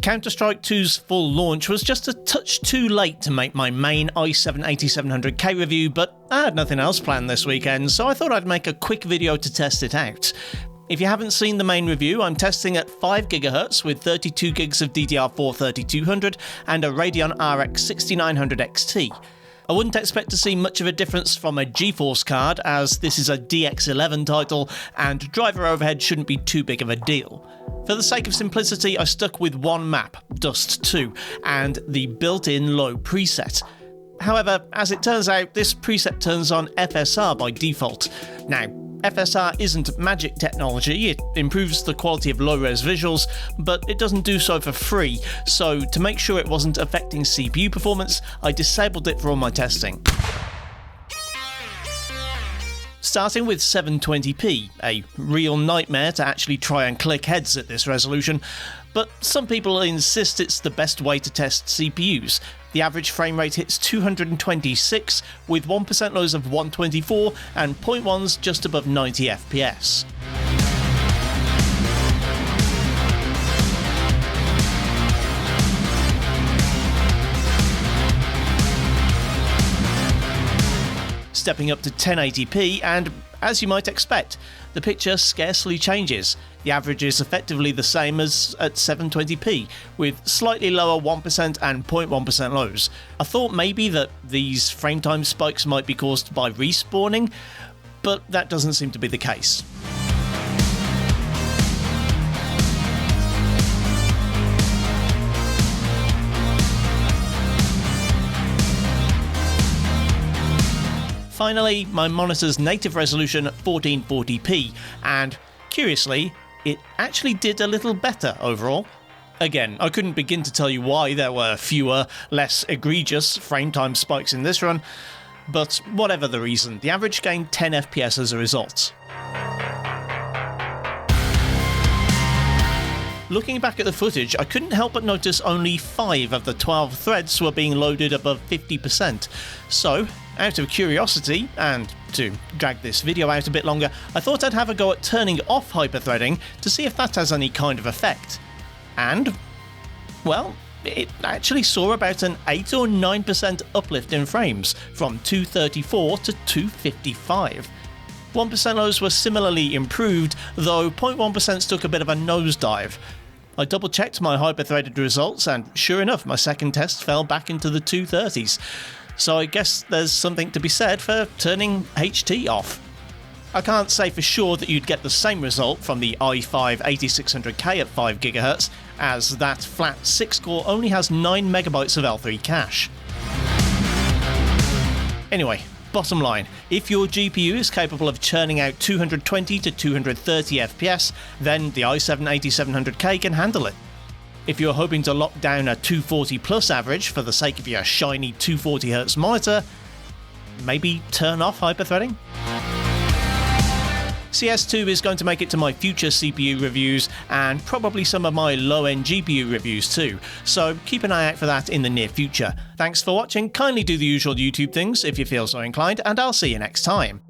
Counter-Strike 2's full launch was just a touch too late to make my main i7-8700K review, but I had nothing else planned this weekend, so I thought I'd make a quick video to test it out. If you haven't seen the main review, I'm testing at 5GHz with 32GB of DDR4 3200 and a Radeon RX 6900 XT. I wouldn't expect to see much of a difference from a GeForce card, as this is a DX11 title and driver overhead shouldn't be too big of a deal. For the sake of simplicity, I stuck with one map, Dust 2, and the built-in low preset. However, as it turns out, this preset turns on FSR by default. Now, FSR isn't magic technology, it improves the quality of low-res visuals, but it doesn't do so for free, so to make sure it wasn't affecting CPU performance, I disabled it for all my testing. Starting with 720p, a real nightmare to actually try and click heads at this resolution, but some people insist it's the best way to test CPUs. The average frame rate hits 226, with 1% lows of 124 and 0.1s just above 90 FPS. Stepping up to 1080p, and as you might expect, the picture scarcely changes. The average is effectively the same as at 720p, with slightly lower 1% and 0.1% lows. I thought maybe that these frame time spikes might be caused by respawning, but that doesn't seem to be the case. Finally, my monitor's native resolution 1440p, and curiously, it actually did a little better overall. Again, I couldn't begin to tell you why there were fewer, less egregious frame time spikes in this run, but whatever the reason, the average gained 10 FPS as a result. Looking back at the footage, I couldn't help but notice only 5 of the 12 threads were being loaded above 50%. So, out of curiosity, and to drag this video out a bit longer, I thought I'd have a go at turning off hyperthreading to see if that has any kind of effect. And, well, it actually saw about an 8 or 9% uplift in frames, from 234 to 255. 1% lows were similarly improved, though 0.1% took a bit of a nosedive. I double-checked my hyper-threaded results, and sure enough, my second test fell back into the 230s. So I guess there's something to be said for turning HT off. I can't say for sure that you'd get the same result from the i5-8600K at 5GHz, as that flat 6-core only has 9MB of L3 cache. Anyway, bottom line, if your GPU is capable of churning out 220 to 230 FPS, then the i7-8700K can handle it. If you're hoping to lock down a 240 plus average for the sake of your shiny 240Hz monitor, maybe turn off hyperthreading? CS2 is going to make it to my future CPU reviews, and probably some of my low-end GPU reviews too, so keep an eye out for that in the near future. Thanks for watching, kindly do the usual YouTube things if you feel so inclined, and I'll see you next time.